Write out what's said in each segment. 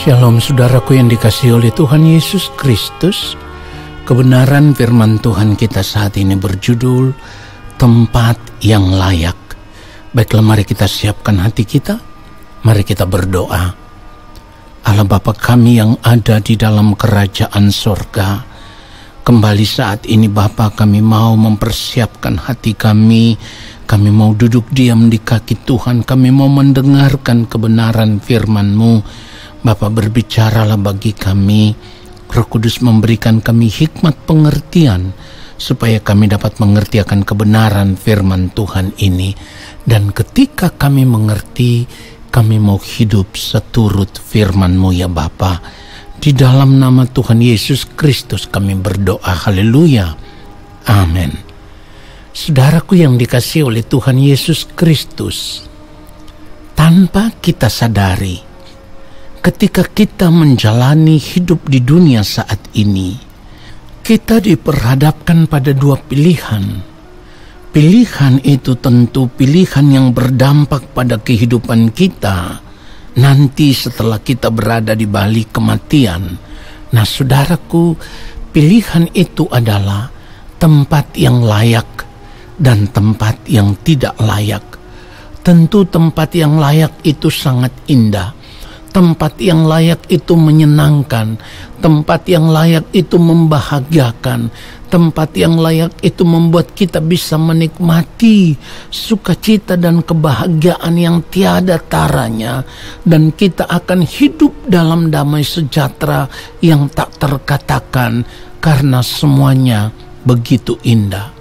Shalom saudaraku yang dikasihi oleh Tuhan Yesus Kristus. Kebenaran firman Tuhan kita saat ini berjudul Tempat yang Layak. Baiklah, mari kita siapkan hati kita. Mari kita berdoa. Allah Bapa kami yang ada di dalam kerajaan sorga, kembali saat ini Bapa kami mau mempersiapkan hati kami. Kami mau duduk diam di kaki Tuhan. Kami mau mendengarkan kebenaran firman-Mu. Bapa, berbicaralah bagi kami. Roh Kudus memberikan kami hikmat pengertian supaya kami dapat mengerti akan kebenaran firman Tuhan ini. Dan ketika kami mengerti, kami mau hidup seturut firman-Mu ya Bapa. Di dalam nama Tuhan Yesus Kristus kami berdoa. Haleluya. Amin. Saudaraku yang dikasihi oleh Tuhan Yesus Kristus, tanpa kita sadari, ketika kita menjalani hidup di dunia saat ini, kita diperhadapkan pada dua pilihan. Pilihan itu tentu pilihan yang berdampak pada kehidupan kita nanti setelah kita berada di balik kematian. Nah saudaraku, pilihan itu adalah tempat yang layak dan tempat yang tidak layak. Tentu tempat yang layak itu sangat indah. Tempat yang layak itu menyenangkan. Tempat yang layak itu membahagiakan. Tempat yang layak itu membuat kita bisa menikmati sukacita dan kebahagiaan yang tiada taranya. Dan kita akan hidup dalam damai sejahtera yang tak terkatakan karena semuanya begitu indah.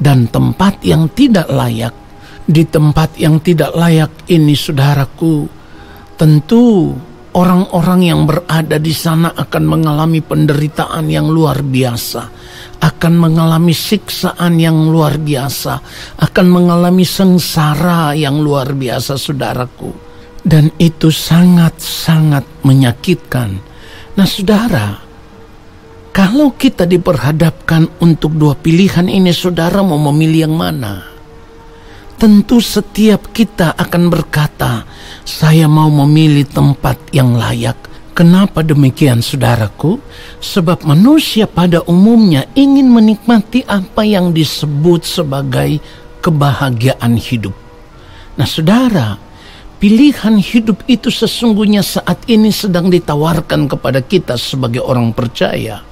Dan tempat yang tidak layak, di tempat yang tidak layak ini saudaraku, tentu orang-orang yang berada di sana akan mengalami penderitaan yang luar biasa, akan mengalami siksaan yang luar biasa, akan mengalami sengsara yang luar biasa saudaraku. Dan itu sangat-sangat menyakitkan. Nah saudara, kalau kita diperhadapkan untuk dua pilihan ini, saudara mau memilih yang mana? Tentu setiap kita akan berkata, saya mau memilih tempat yang layak. Kenapa demikian saudaraku? Sebab manusia pada umumnya ingin menikmati apa yang disebut sebagai kebahagiaan hidup. Nah saudara, pilihan hidup itu sesungguhnya saat ini sedang ditawarkan kepada kita sebagai orang percaya.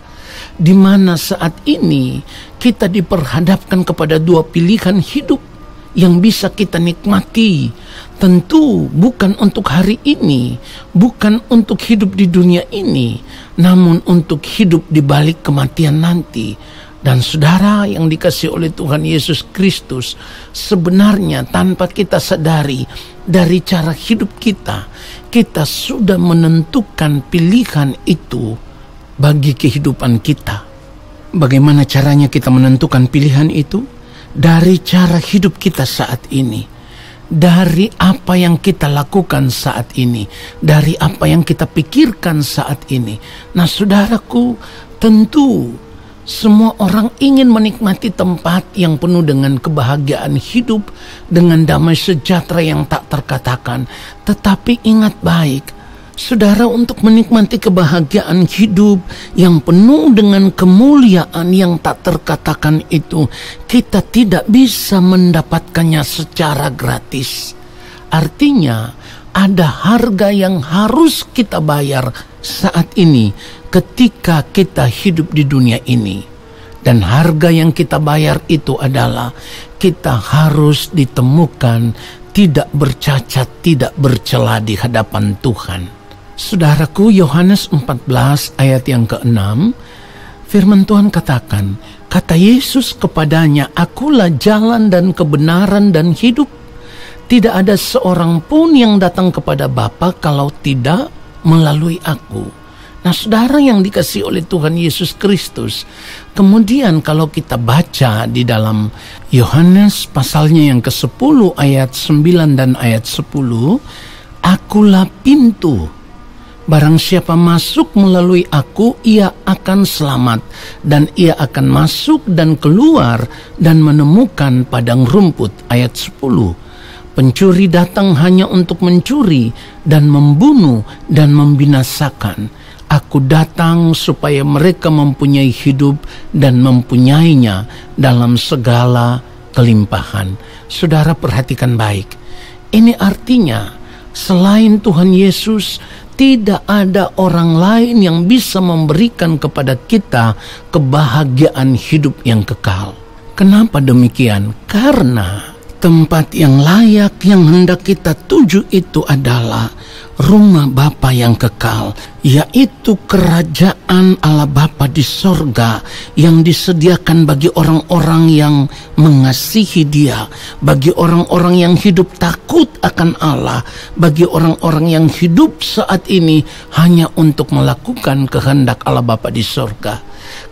Di mana saat ini kita diperhadapkan kepada dua pilihan hidup yang bisa kita nikmati. Tentu bukan untuk hari ini, bukan untuk hidup di dunia ini, namun untuk hidup di balik kematian nanti. Dan saudara yang dikasihi oleh Tuhan Yesus Kristus, sebenarnya tanpa kita sadari dari cara hidup kita, kita sudah menentukan pilihan itu bagi kehidupan kita. Bagaimana caranya kita menentukan pilihan itu? Dari cara hidup kita saat ini, dari apa yang kita lakukan saat ini, dari apa yang kita pikirkan saat ini. Nah saudaraku, tentu semua orang ingin menikmati tempat yang penuh dengan kebahagiaan hidup, dengan damai sejahtera yang tak terkatakan. Tetapi ingat baik, saudara, untuk menikmati kebahagiaan hidup yang penuh dengan kemuliaan yang tak terkatakan itu, kita tidak bisa mendapatkannya secara gratis. Artinya, ada harga yang harus kita bayar saat ini ketika kita hidup di dunia ini. Dan harga yang kita bayar itu adalah kita harus ditemukan tidak bercacat, tidak bercela di hadapan Tuhan. Saudaraku, Yohanes 14 ayat yang ke-6, firman Tuhan katakan, kata Yesus kepadanya, akulah jalan dan kebenaran dan hidup. Tidak ada seorang pun yang datang kepada Bapa kalau tidak melalui aku. Nah saudara yang dikasihi oleh Tuhan Yesus Kristus, kemudian kalau kita baca di dalam Yohanes pasalnya yang ke-10 ayat 9 dan ayat 10, akulah pintu. Barang siapa masuk melalui aku, ia akan selamat, dan ia akan masuk dan keluar dan menemukan padang rumput. Ayat 10. Pencuri datang hanya untuk mencuri dan membunuh dan membinasakan. Aku datang supaya mereka mempunyai hidup dan mempunyainya dalam segala kelimpahan. Saudara, perhatikan baik. Ini artinya selain Tuhan Yesus, tidak ada orang lain yang bisa memberikan kepada kita kebahagiaan hidup yang kekal. Kenapa demikian? Karena tempat yang layak yang hendak kita tuju itu adalah rumah Bapa yang kekal, yaitu kerajaan Allah Bapa di sorga yang disediakan bagi orang-orang yang mengasihi Dia, bagi orang-orang yang hidup takut akan Allah, bagi orang-orang yang hidup saat ini hanya untuk melakukan kehendak Allah Bapa di sorga.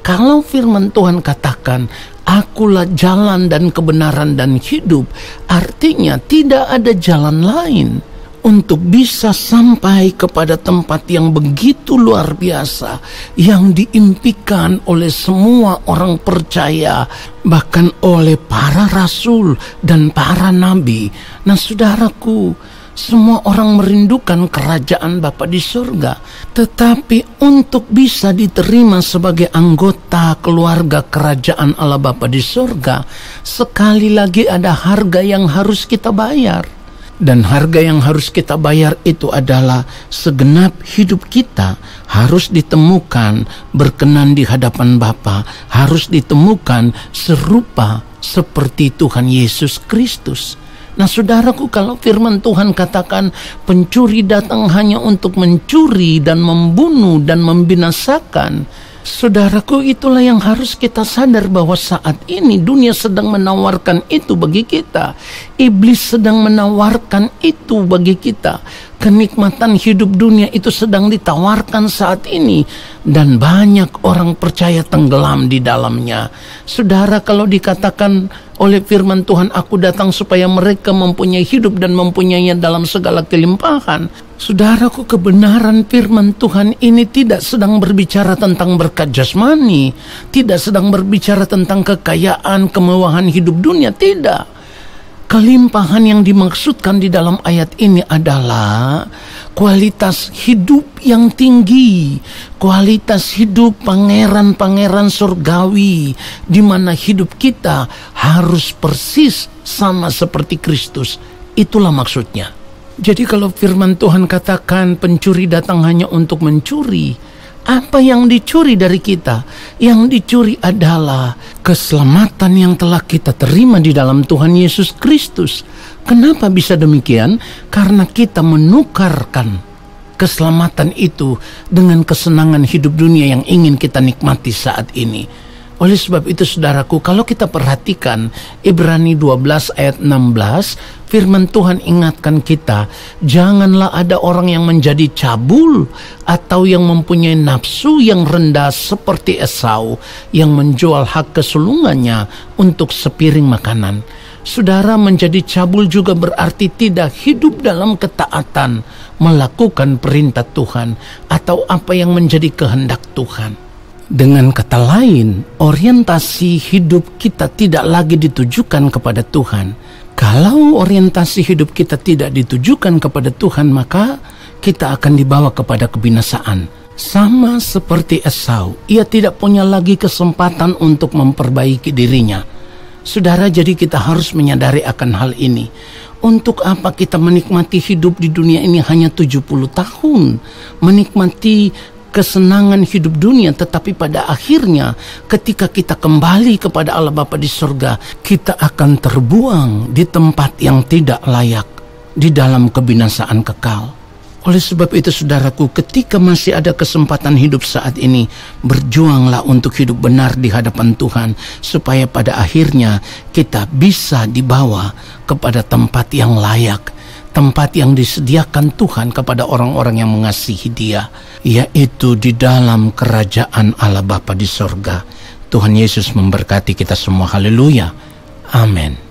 Kalau firman Tuhan katakan, Akulah jalan dan kebenaran dan hidup, artinya tidak ada jalan lain untuk bisa sampai kepada tempat yang begitu luar biasa yang diimpikan oleh semua orang percaya, bahkan oleh para rasul dan para nabi. Nah, saudaraku, semua orang merindukan kerajaan Bapa di surga, tetapi untuk bisa diterima sebagai anggota keluarga kerajaan Allah Bapa di surga, sekali lagi ada harga yang harus kita bayar. Dan harga yang harus kita bayar itu adalah segenap hidup kita harus ditemukan berkenan di hadapan Bapa, harus ditemukan serupa seperti Tuhan Yesus Kristus. Nah, saudaraku, kalau firman Tuhan katakan pencuri datang hanya untuk mencuri dan membunuh dan membinasakan, saudaraku, itulah yang harus kita sadar bahwa saat ini dunia sedang menawarkan itu bagi kita. Iblis sedang menawarkan itu bagi kita. Kenikmatan hidup dunia itu sedang ditawarkan saat ini, dan banyak orang percaya tenggelam di dalamnya. Saudara, kalau dikatakan oleh firman Tuhan, aku datang supaya mereka mempunyai hidup dan mempunyainya dalam segala kelimpahan. Saudaraku, kebenaran firman Tuhan ini tidak sedang berbicara tentang berkat jasmani, tidak sedang berbicara tentang kekayaan, kemewahan hidup dunia, tidak. Kelimpahan yang dimaksudkan di dalam ayat ini adalah kualitas hidup yang tinggi, kualitas hidup pangeran-pangeran surgawi, di mana hidup kita harus persis sama seperti Kristus. Itulah maksudnya. Jadi kalau firman Tuhan katakan pencuri datang hanya untuk mencuri, apa yang dicuri dari kita? Yang dicuri adalah keselamatan yang telah kita terima di dalam Tuhan Yesus Kristus. Kenapa bisa demikian? Karena kita menukarkan keselamatan itu dengan kesenangan hidup dunia yang ingin kita nikmati saat ini. Oleh sebab itu, saudaraku, kalau kita perhatikan Ibrani 12 ayat 16, firman Tuhan ingatkan kita, janganlah ada orang yang menjadi cabul atau yang mempunyai nafsu yang rendah seperti Esau, yang menjual hak kesulungannya untuk sepiring makanan. Saudara, menjadi cabul juga berarti tidak hidup dalam ketaatan, melakukan perintah Tuhan atau apa yang menjadi kehendak Tuhan. Dengan kata lain, orientasi hidup kita tidak lagi ditujukan kepada Tuhan. Kalau orientasi hidup kita tidak ditujukan kepada Tuhan, maka kita akan dibawa kepada kebinasaan. Sama seperti Esau, ia tidak punya lagi kesempatan untuk memperbaiki dirinya. Saudara, jadi kita harus menyadari akan hal ini. Untuk apa kita menikmati hidup di dunia ini hanya 70 tahun? Menikmati kesenangan hidup dunia, tetapi pada akhirnya ketika kita kembali kepada Allah Bapa di surga, kita akan terbuang di tempat yang tidak layak, di dalam kebinasaan kekal. Oleh sebab itu, saudaraku, ketika masih ada kesempatan hidup saat ini, berjuanglah untuk hidup benar di hadapan Tuhan, supaya pada akhirnya kita bisa dibawa kepada tempat yang layak, tempat yang disediakan Tuhan kepada orang-orang yang mengasihi Dia, yaitu di dalam kerajaan Allah Bapa di sorga. Tuhan Yesus memberkati kita semua. Haleluya. Amin.